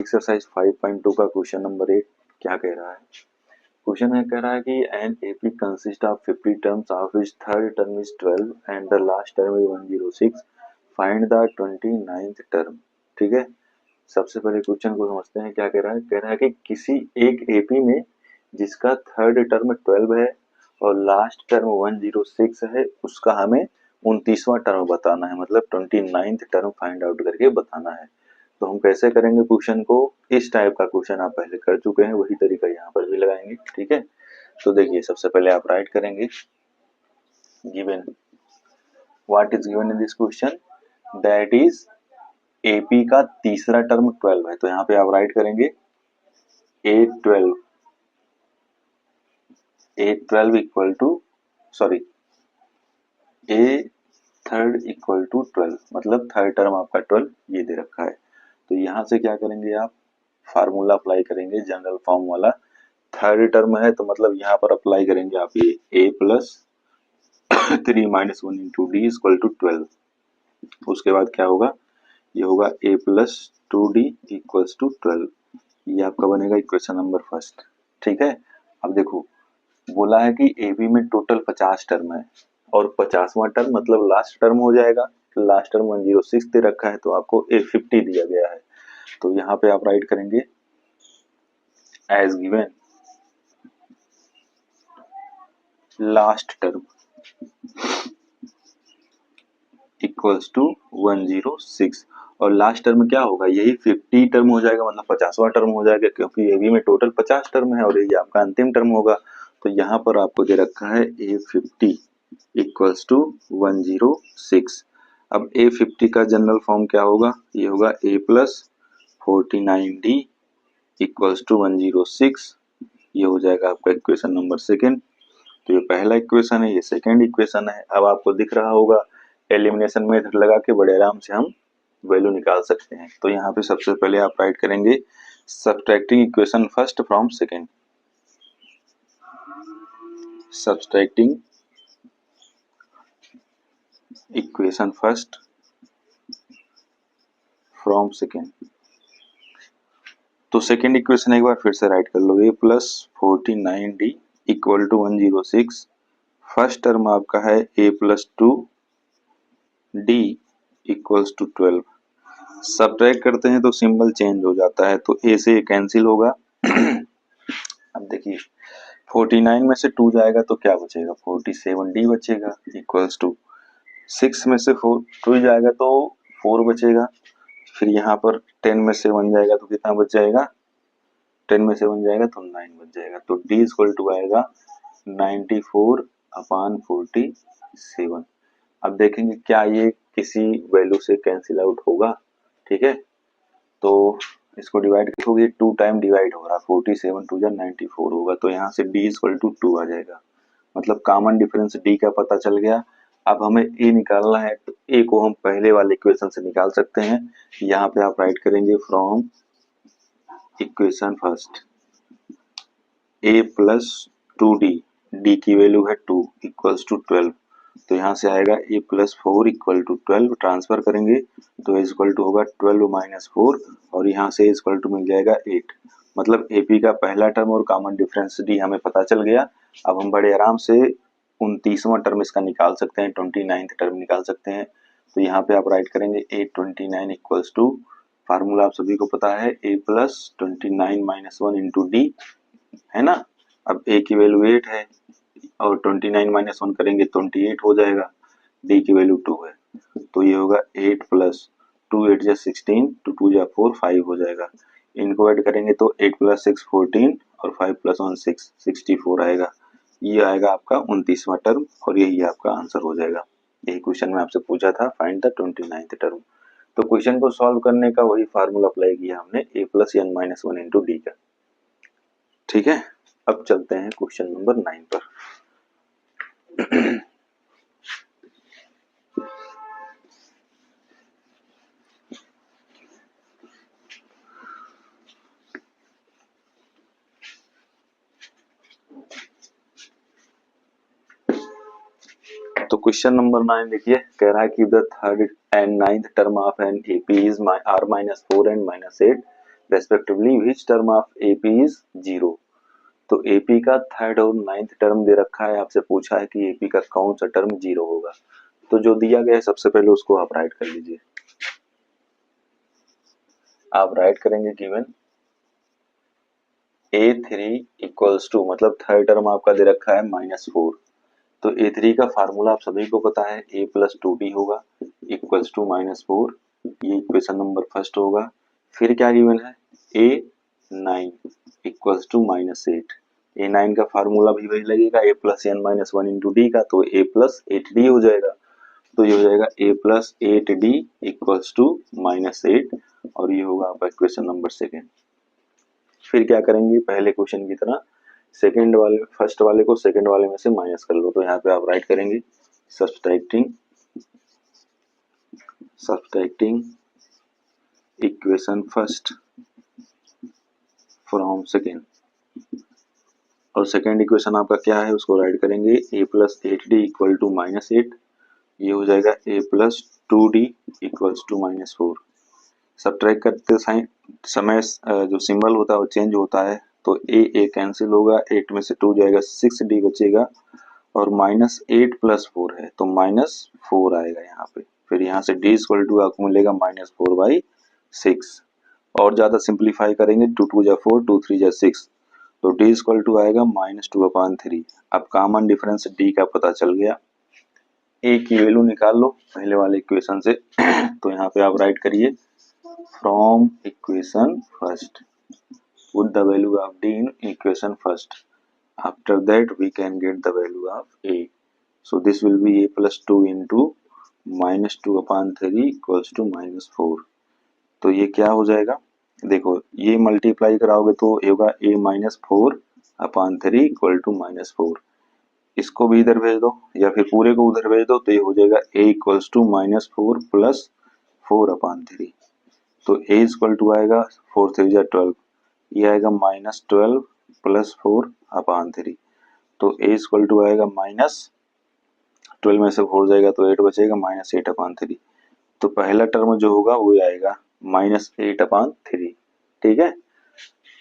Exercise 5.2 का question number 8 क्या कह रहा है। क्वेश्चन है, कह रहा है कि an AP consist of 50 terms of which third term is 12 and the last term is 106, find the 29th term. ठीक है, सबसे पहले क्वेश्चन को समझते हैं। क्या कह रहा है, कह रहा है कि किसी एक एपी में जिसका थर्ड टर्म 12 है और लास्ट टर्म 106 है, उसका हमें 29वां टर्म बताना है, मतलब 29th टर्म फाइंड आउट करके बताना है। तो हम कैसे करेंगे क्वेश्चन को, इस टाइप का क्वेश्चन आप पहले कर चुके हैं, वही तरीका यहाँ पर भी लगाएंगे। ठीक है, तो देखिए सबसे पहले आप राइट करेंगे given, what is given in this question, that is AP का तीसरा टर्म 12 है। तो यहाँ पे आप राइट करेंगे A12 equal to a third equal to 12, मतलब थर्ड टर्म आपका 12 ये दे रखा है। तो यहाँ से क्या करेंगे, आप फार्मूला अप्लाई करेंगे जनरल फॉर्म वाला। थर्ड टर्म है तो मतलब यहाँ पर अप्लाई करेंगे आप ये a plus 3 minus 1 into d equal to 12। उसके बाद क्या होगा, ये होगा a plus 2d equals to 12। ये आपका बनेगा इक्वेशन नंबर फर्स्ट। ठीक है, अब देखो बोला है कि ए बी में टोटल 50 टर्म है और 50वां टर्म मतलब लास्ट टर्म हो जाएगा। लास्ट टर्म 106 दे रखा है तो आपको A50 दिया गया है। तो यहाँ पे आप राइट करेंगे as given last term equals to 106, और लास्ट टर्म क्या होगा, यही 50 टर्म हो जाएगा, मतलब 50वां टर्म हो जाएगा, क्योंकि ए बी में टोटल 50 टर्म है और ये आपका अंतिम टर्म होगा। तो यहाँ पर आपको दे रखा है A50 इक्वल्स टू 106। अब A50 का जनरल फॉर्म क्या होगा, ये होगा a plus 49d equals to 106। ये हो जाएगा आपका इक्वेशन नंबर सेकेंड। तो ये पहला इक्वेशन है, ये सेकेंड इक्वेशन है। अब आपको दिख रहा होगा एलिमिनेशन मेथड लगा के बड़े आराम से हम वैल्यू निकाल सकते हैं। तो यहाँ पे सबसे पहले आप राइट करेंगे subtracting equation first from second, subtracting equation first from second. तो सेकेंड इक्वेशन एक बार फिर से राइट कर लो, a plus 49d equal to 106। First term आपका है a plus 2d equals to 12। Subtract करते हैं तो सिंबल चेंज हो जाता है, तो a से कैंसिल होगा। अब देखिए 49 में से 2 जाएगा तो क्या बचेगा, 47d बचेगा इक्वल्स टू 6 में से 2 जाएगा तो 4 बचेगा। फिर यहाँ पर 10 में से 1 जाएगा तो कितना बच जाएगा, 10 में से 1 जाएगा तो 9 बच जाएगा। तो d इक्वल टू आएगा 94 अपॉन 47। अब देखेंगे क्या ये किसी वैल्यू से कैंसिल आउट होगा। ठीक है, तो इसको डिवाइड करोगे, 2 टाइम डिवाइड हो रहा, 47 टू जा 94 होगा, तो यहाँ से d इक्वल टू 2 आ जाएगा, मतलब कॉमन डिफरेंस d का पता चल गया। अब हमें a निकालना है, तो a को हम पहले वाले इक्वेशन से निकाल सकते हैं। यहाँ पे आप राइट करेंगे from equation first a plus 2d, d की वैल्यू है 2 इक्वल्स टू 12। तो यहाँ से आएगा a plus 4 equal to 12, transfer करेंगे तो a इक्वल टू होगा 12 माइनस 4, और यहाँ से a इक्वल टू मिल जाएगा 8। मतलब AP का पहला टर्म और कॉमन डिफरेंस d हमें पता चल गया। अब हम बड़े आराम से 29वां टर्म इसका निकाल सकते हैं, 29th टर्म निकाल सकते हैं। तो यहाँ पे आप राइट करेंगे A29 इक्वल्स टू, फार्मूला आप सभी को पता है, a plus 29 minus 1 into D, है ना। अब a की वैल्यू 8 है और 29 माइनस 1 करेंगे 28 हो जाएगा, d की वैल्यू 2 है, तो ये होगा 8 प्लस 2 8 जा 16, 2 2 जा 4 5 हो जाएगा। इनको ऐड करेंगे तो 8 प्लस 6 14 और 5 प्लस 1 6 64 आएगा। ये आएगा आपका 29वां टर्म और यही आपका आंसर हो जाएगा। यही क्वेश्चन में आपसे पूछा था, फाइंड द 29th टर्म। तो क्वेश्चन को सॉल्व करने का वही फार्मूला अप्लाई किया हमने, a plus n minus 1 into D का। ठीक है, अब चलते हैं क्वेश्चन नंबर 9 पर। तो क्वेश्चन नंबर 9 देखिए, कह रहा है कि the third and ninth term of an AP is r minus 4 and minus 8, respectively which term of AP is 0। तो एपी का थर्ड और नाइन्थ टर्म दे रखा है, आपसे पूछा है कि एपी का कौन सा टर्म 0 होगा। तो जो दिया गया है सबसे पहले उसको आप राइट कर लीजिए। आप राइट करेंगे गिवन A3 इक्वल्स टू, मतलब थर्ड टर्म आपका दे रखा है -4। तो A3 का फार्मूला आप सभी को पता है, A प्लस 2D होगा इक्वल्स टू -4। ये इक्वेशन नंबर फर्स्ट होगा। फिर क्या गिवन है, A9 इक्वल्स टू -8। A9 का फार्मूला भी वही लगेगा, A plus n minus 1 into D का, तो A प्लस 8D हो जाएगा। तो ये हो जाएगा A plus 8D equals to -8, और ये होगा आपका इक्वेशन नंबर सेकेंड। फिर क्या करेंगे, पहले क्वेश्चन की तरह सेकंड वाले फर्स्ट वाले को सेकंड वाले में से माइनस कर लो। तो यहाँ पे आप राइट करेंगे subtracting equation first from second, और सेकेंड इक्वेशन आपका क्या है उसको राइट करेंगे A plus 8D equal to -8। ये हो जाएगा A plus 2D equals to -4। Subtract करते समय जो सिंबल होता है वो चेंज होता है, तो ए कैंसिल होगा, 8 में से 2 जाएगा, 6D बचेगा, और -8 प्लस 4 है तो -4 आएगा यहाँ पे। फिर यहाँ से D इक्वल टू आपको मिलेगा -4/6, और ज़्यादा सिंप्लीफाई करेंगे 2 2 जा 4, 2 3 जा 6, तो D इक्वल टू आएगा -2/3। अब कॉमन डिफरेंस D का पता चल गया। A की वैल्यू निकाल लो पहले वाले इक्वेशन से। तो यहाँ पे आप राइट करिए from equation first, put the value of D in equation first, after that we can get the value of A, so this will be A plus 2 into -2/3 equals to -4। तो ये क्या हो जाएगा, देखो ये मल्टीप्लाई कराओगे तो ये होगा A -4/3 इक्वल टू -4। इसको भी इधर भेज दो या फिर पूरे को उधर भेज दो, तो ये हो जाएगा A इक्वल्स टू -4 प्लस 4/3। तो A इक्वल टू आएगा 4 3 जा 12, ये आएगा -12 प्लस 4/3। तो A इक्वल टू आएगा -12 में से 4 जाएगा तो 8 बचेगा, -8/3। तो पहला टर्म जो होगा वो आएगा -8/3। ठीक है।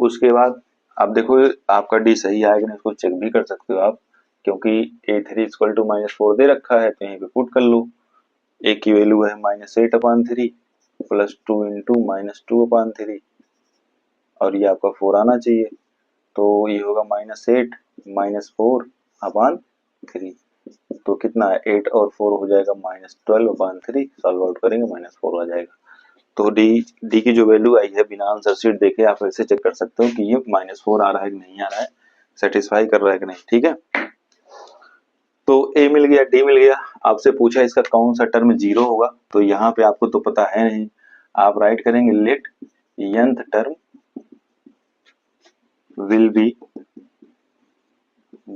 उसके बाद आप देखो आपका D सही आएगा, इसको चेक भी कर सकते हो आप, क्योंकि A3 इक्वल टू -4 दे रखा है, तो यहीं पे पुट कर लो। A की वैल्यू है -8/3 प्लस 2 इंटू -2/3, और ये आपका 4 आना चाहिए, तो ये होगा -8 -4/3। तो कितना है, 8 और 4 हो जाएगा -12/3। सॉल्व आउट करेंगे -4 आ जाएगा। तो डी की जो वैल्यू आई है बिना आंसर शीट देखे आप ऐसे चेक कर सकते हो कि ये -4 आ रहा है कि नहीं आ रहा है, सेटिस्फाई कर रहा है कि नहीं। ठीक है, तो ए मिल गया, डी मिल गया। आपसे पूछा इसका कौन सा टर्म 0 होगा, तो यहाँ पे आपको तो पता है नहीं, आप राइट करेंगे let nth term will be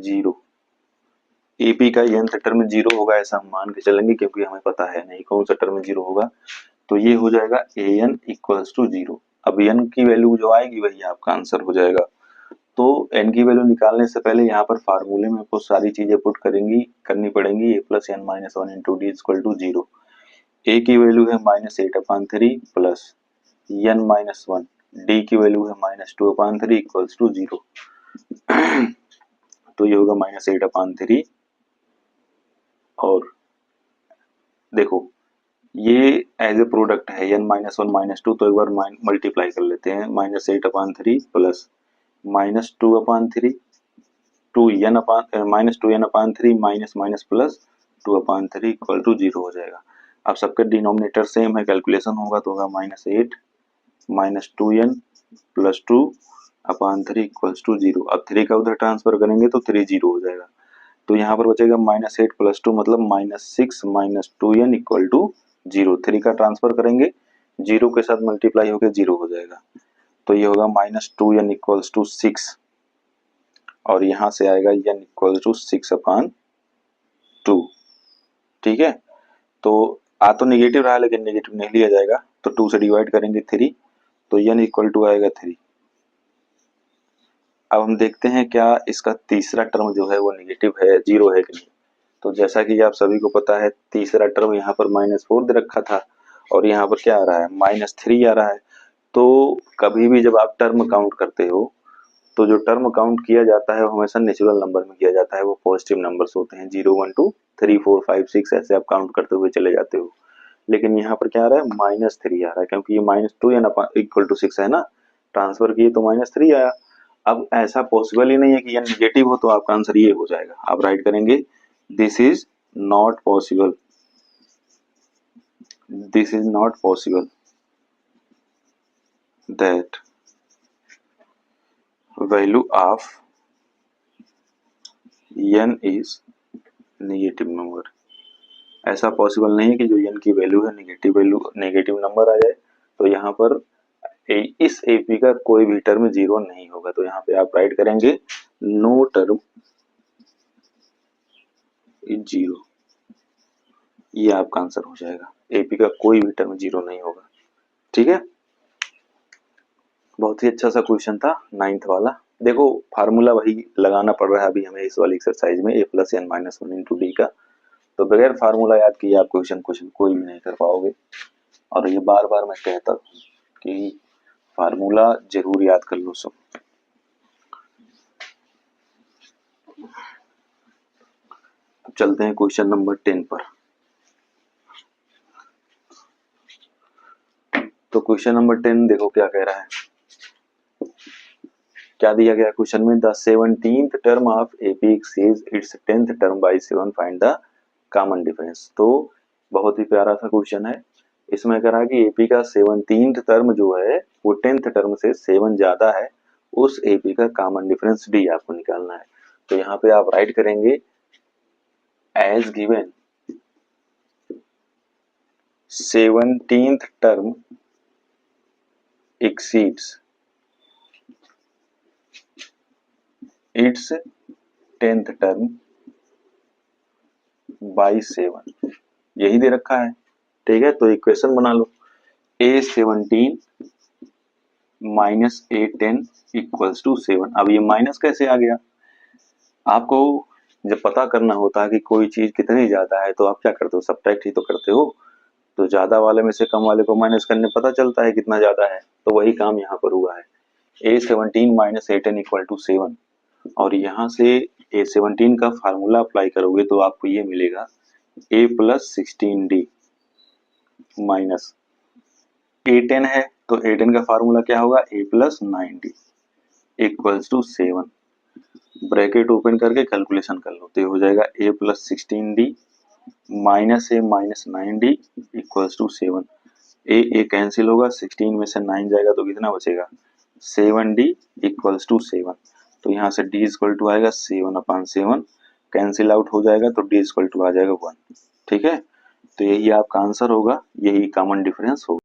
0। AP का nth टर्म 0 होगा ऐसा हम मान के चलेंगे, क्योंकि हमें पता है नहीं कौन सा टर्म 0 होगा। तो ये हो जाएगा an इक्वल्स टू 0। अब n की वैल्यू जो आएगी वही आपका आंसर हो जाएगा। तो n की वैल्यू निकालने से पहले यहाँ पर फार्मूले में आपको सारी चीजें पुट करनी पड़ेंगी। a plus n minus 1 into d equal to 0। a की वैल्यू है -8/3 प्लस n माइनस 1, d की वैल्यू है -2/3 इक्वल्स टू 0। तो ये होगा -8/3, और देखो ये एज ए प्रोडक्ट है n -1 -2, तो एक बार मल्टीप्लाई कर लेते हैं। -8/3 plus -2/3 -2n/3 minus minus plus 2/3 equal to 0 हो जाएगा। अब सबके डिनोमिनेटर सेम है, कैलकुलेशन होगा तो होगा -8 -2n प्लस 2/3 इक्वल्स टू 0। अब 3 का उधर ट्रांसफर करेंगे तो 3 0 हो जाएगा, तो यहाँ पर बचेगा -8 प्लस 2 मतलब -6 -2n इक्वल टू 0। 3 का ट्रांसफर करेंगे 0 के साथ मल्टीप्लाई होकर 0 हो जाएगा, तो ये होगा -2n इक्वल्स टू 6, और यहाँ से आएगा n इक्वल टू 6/2। ठीक है, तो आ तो निगेटिव रहा लेकिन निगेटिव नहीं लिया जाएगा, तो 2 से डिवाइड करेंगे 3, तो n इक्वल टू आएगा 3। अब हम देखते हैं क्या इसका तीसरा टर्म जो है वो निगेटिव है, 0 है कि नहीं। तो जैसा कि आप सभी को पता है तीसरा टर्म यहाँ पर -4 दे रखा था, और यहाँ पर क्या आ रहा है -3 आ रहा है। तो कभी भी जब आप टर्म काउंट करते हो तो जो टर्म काउंट किया जाता है वो हमेशा नेचुरल नंबर में किया जाता है, वो पॉजिटिव नंबर्स होते हैं, 0 1 2 3 4 5 6 ऐसे आप काउंट करते हुए चले जाते हो। लेकिन यहाँ पर क्या आ रहा है, -3 आ रहा है, क्योंकि ये -2 एन इक्वल टू 6 है ना, ट्रांसफर किए तो -3 आया। अब ऐसा पॉसिबल ही नहीं है कि ये निगेटिव हो, तो आपका आंसर ये हो जाएगा। आप राइट करेंगे this is not possible, this is not possible that value of n is negative number. ऐसा पॉसिबल नहीं है कि जो n की वैल्यू है नेगेटिव नंबर आ जाए। तो यहाँ पर इस एपी का कोई भी टर्म 0 नहीं होगा। तो यहाँ पे आप राइट करेंगे नो टर्म इज 0, ये आपका आंसर हो जाएगा। एपी का कोई भी टर्म 0 नहीं होगा। ठीक है, बहुत ही अच्छा सा क्वेश्चन था 9th वाला। देखो फार्मूला वही लगाना पड़ रहा है अभी हमें इस वाली एक्सरसाइज में, a + n - 1 इंटू डी का। तो बगैर फार्मूला याद किए आप क्वेश्चन कोई भी नहीं कर पाओगे। और ये बार बार मैं कहता हूँ कि फार्मूला जरूर याद कर लो सब। अब चलते हैं क्वेश्चन नंबर 10 पर। तो क्वेश्चन नंबर 10 देखो क्या कह रहा है, क्या दिया गया क्वेश्चन में, the 17th term of AP exceeds its 10th term by 7, find the common difference. तो बहुत ही प्यारा सा क्वेश्चन है। इसमें कह रहा है कि एपी का 17th टर्म जो है वो 10th टर्म से 7 ज्यादा है, उस एपी का कॉमन डिफरेंस डी आपको निकालना है। तो यहाँ पे आप राइट करेंगे as given 17th term exceeds its 10th term by 7, यही दे रखा है। ठीक है, तो इक्वेशन बना लो, A17 - A10 इक्वल्स टू 7। अब ये माइनस कैसे आ गया, आपको जब पता करना होता है कि कोई चीज कितनी ज्यादा है तो आप क्या करते हो, सब्ट्रैक्ट ही तो करते हो। तो ज्यादा वाले में से कम वाले को माइनस करने पता चलता है कितना ज्यादा है, तो वही काम यहाँ पर हुआ है। A17 - A10 इक्वल टू 7, और यहाँ से A17 का फार्मूला अप्लाई करोगे तो आपको ये मिलेगा A + 16D माइनस A10 है, तो A10 का फार्मूला क्या होगा, A + 9D equals to 7। Bracket open करके कैलकुलेशन कर लो तो ये हो जाएगा A + 16D minus A - 9D equals to 7। A cancel होगा, 16 में से 9 जाएगा तो कितना बचेगा, 7D इक्वल्स टू 7। तो यहाँ से D इक्वल टू आएगा 7/7, कैंसिल आउट हो जाएगा तो D इक्वल टू आ जाएगा 1। ठीक है, तो यही आपका आंसर होगा, यही कॉमन डिफरेंस होगा।